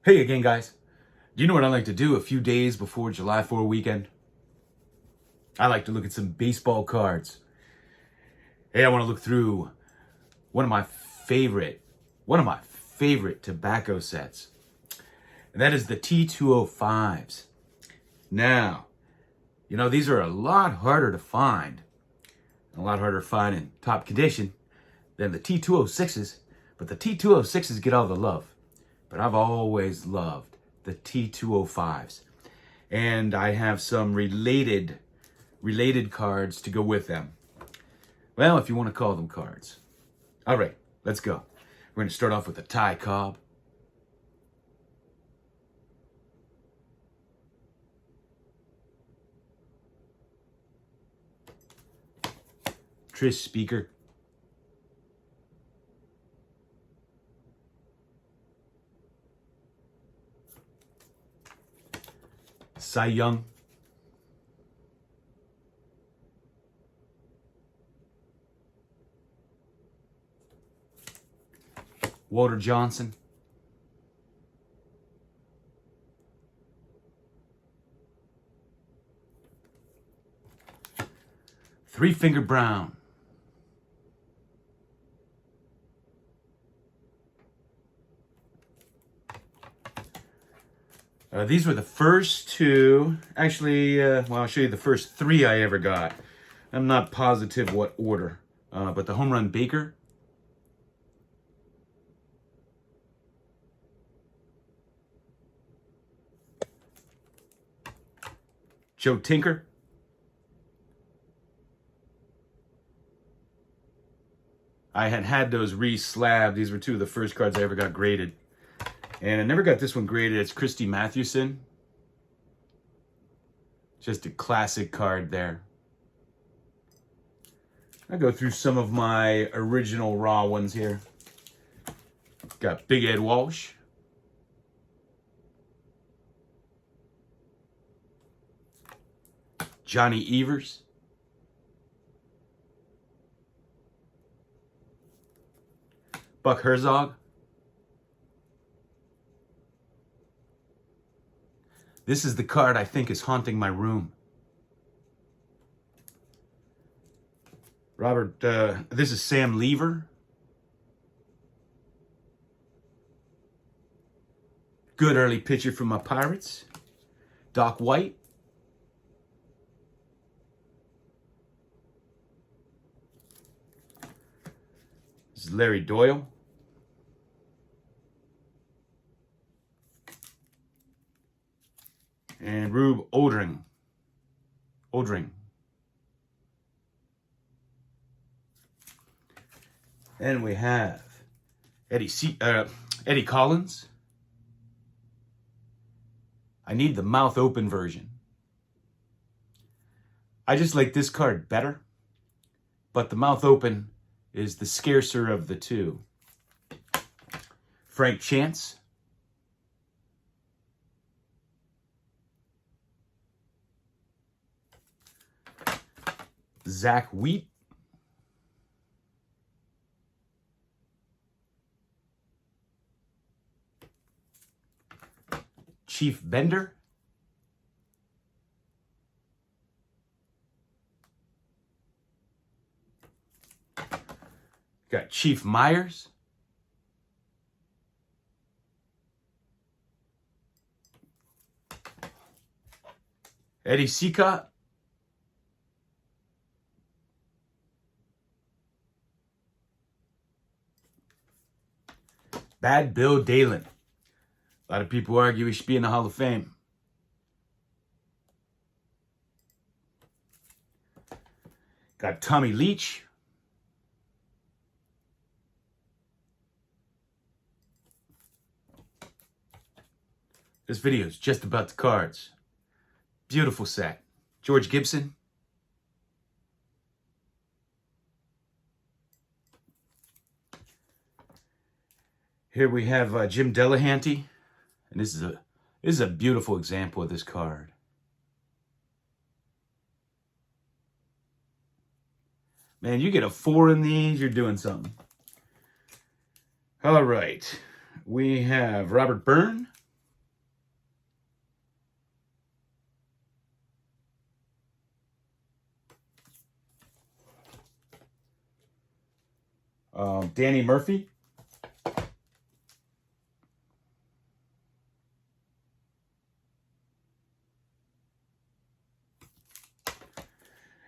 Hey again, guys. Do you know what I like to do a few days before July 4 weekend? I like to look at some baseball cards. Hey, I want to look through one of my favorite, one of my favorite tobacco sets. And that is the T205s. Now, these are a lot harder to find. A lot harder to find in top condition than the T206s. But the T206s get all the love. But I've always loved the T205s. And I have some related cards to go with them. Well, if you want to call them cards. All right, let's go. We're going to start off with the Ty Cobb. Trish Speaker. Cy Young. Walter Johnson. Three Finger Brown. These were the first two. Actually, I'll show you the first three I ever got. I'm not positive what order, but the Home Run Baker. Joe Tinker. I had those re-slabbed. These were two of the first cards I ever got graded. And I never got this one graded. It's Christy Mathewson. Just a classic card there. I'll go through some of my original raw ones here. Got Big Ed Walsh. Johnny Evers. Buck Herzog. This is the card I think is haunting my room. This is Sam Lever. Good early pitcher from my Pirates. Doc White. This is Larry Doyle. And Rube Oldring. And we have Eddie Collins. I need the mouth open version. I just like this card better, but the mouth open is the scarcer of the two. Frank Chance. Zach Wheat. Chief Bender. Got Chief Myers. Eddie Seacott. Bad Bill Dalen. A lot of people argue he should be in the Hall of Fame. Got Tommy Leach. This video is just about the cards. Beautiful set. George Gibson. Here we have Jim Delahanty. And this is a beautiful example of this card. Man, you get a 4 in these, you're doing something. All right. We have Robert Byrne. Danny Murphy.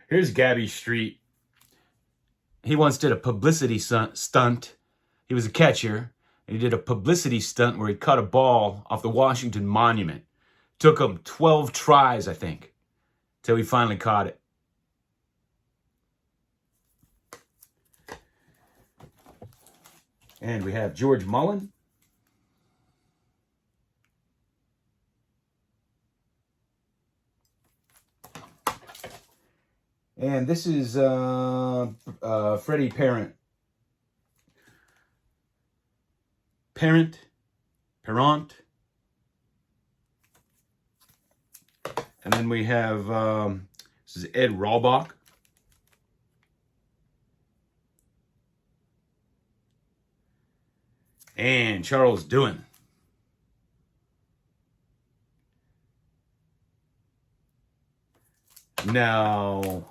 Here's Gabby Street. He once did a publicity stunt. He was a catcher, and he did a publicity stunt where he caught a ball off the Washington Monument. Took him 12 tries, I think, till he finally caught it. And we have George Mullen. And this is Freddie Parent. Parent. And then we have, this is Ed Ralbach. And Charles Dewin. Now,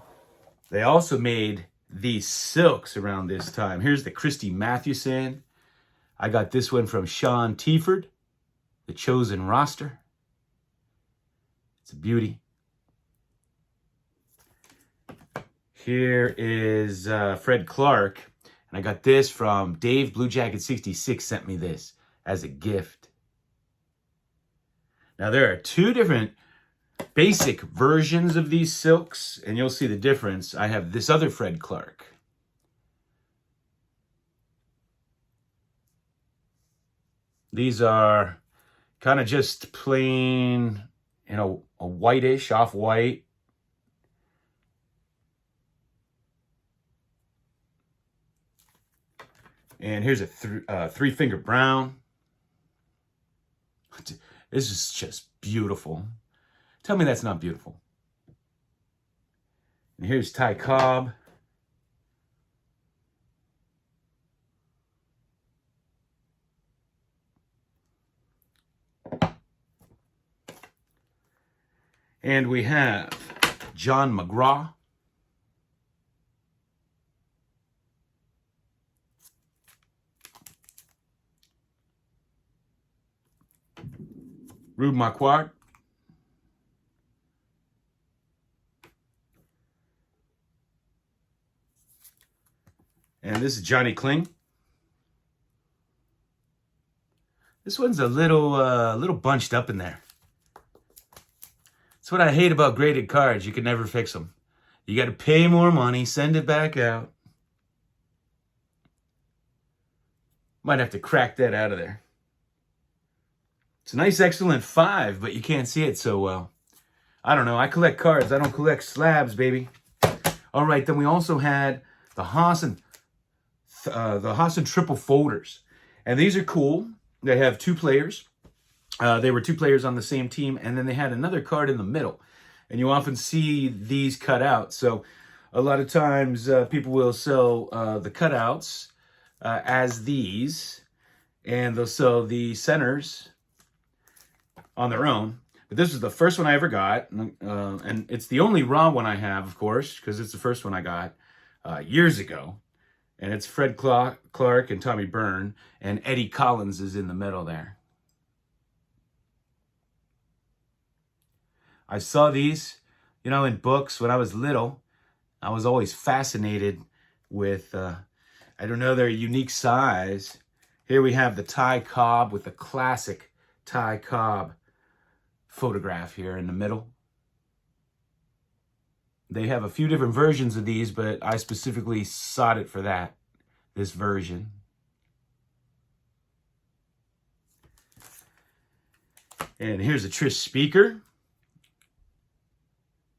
they also made these silks around this time. Here's the Christy Mathewson. I got this one from Sean Tiford, The Chosen Roster. It's a beauty. Here is Fred Clark. And I got this from Dave Blue Jacket 66 sent me this as a gift. Now there are two different basic versions of these silks, and you'll see the difference. I have this other Fred Clark. These are kind of just plain, you know, a whitish, off-white. And here's a three-finger brown. This is just beautiful. Tell me that's not beautiful. And here's Ty Cobb. And we have John McGraw. Rube Marquardt. And this is Johnny Kling. This one's a little bunched up in there. That's what I hate about graded cards. You can never fix them. You got to pay more money, send it back out. Might have to crack that out of there. It's a nice, excellent 5, but you can't see it so well. I don't know. I collect cards. I don't collect slabs, baby. All right, then we also had the Hassan triple folders. And these are cool. They have 2 players. They were 2 players on the same team, and then they had another card in the middle. And you often see these cut out. So a lot of times people will sell the cutouts as these, and they'll sell the centers on their own. But this is the first one I ever got, and it's the only raw one I have, of course, because it's the first one I got years ago. And it's Fred Clark and Tommy Byrne, and Eddie Collins is in the middle there. I saw these, you know, in books when I was little. I was always fascinated with, I don't know, their unique size. Here we have the Ty Cobb with the classic Ty Cobb photograph here in the middle. They have a few different versions of these, but I specifically sought it for this version. And here's a Trish Speaker.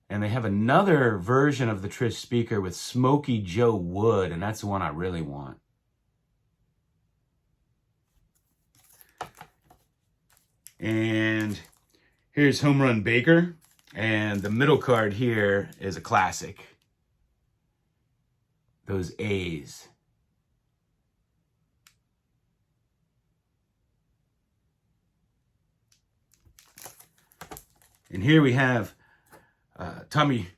And they have another version of the Trish Speaker with Smokey Joe Wood, and that's the one I really want. And here's Home Run Baker. And the middle card here is a classic. Those A's. And here we have Tommy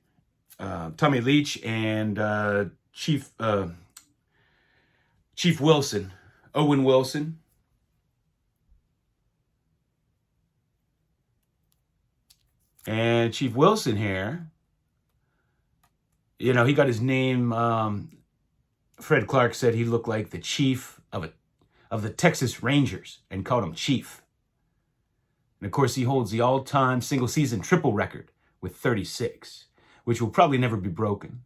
Leach and Chief Chief Wilson, Owen Wilson. And Chief Wilson here, you know, he got his name. Fred Clark said he looked like the chief of the Texas Rangers and called him Chief. And of course, he holds the all-time single-season triple record with 36, which will probably never be broken.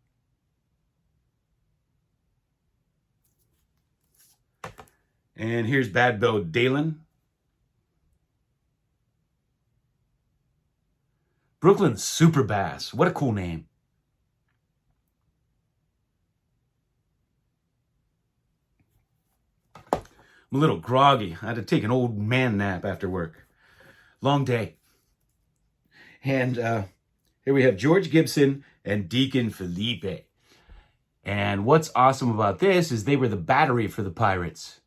And here's Bad Bill Dalen. Brooklyn Super Bass. What a cool name. I'm a little groggy. I had to take an old man nap after work. Long day. And here we have George Gibson and Deacon Felipe. And what's awesome about this is they were the battery for the Pirates.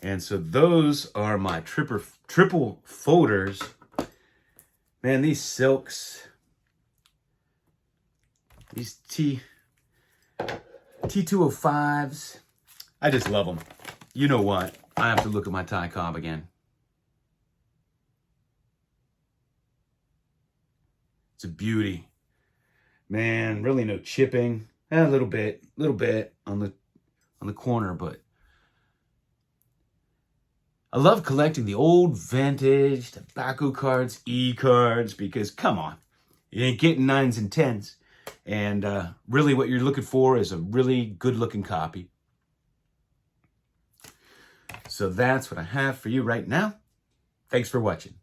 And so those are my triple folders. Man, these silks, these T205s, I just love them. You know what? I have to look at my Ty Cobb again. It's a beauty. Man, really no chipping. A little bit on the corner, but I love collecting the old vintage tobacco cards, E-cards, because come on, you ain't getting 9s and 10s. And really what you're looking for is a really good looking copy. So that's what I have for you right now. Thanks for watching.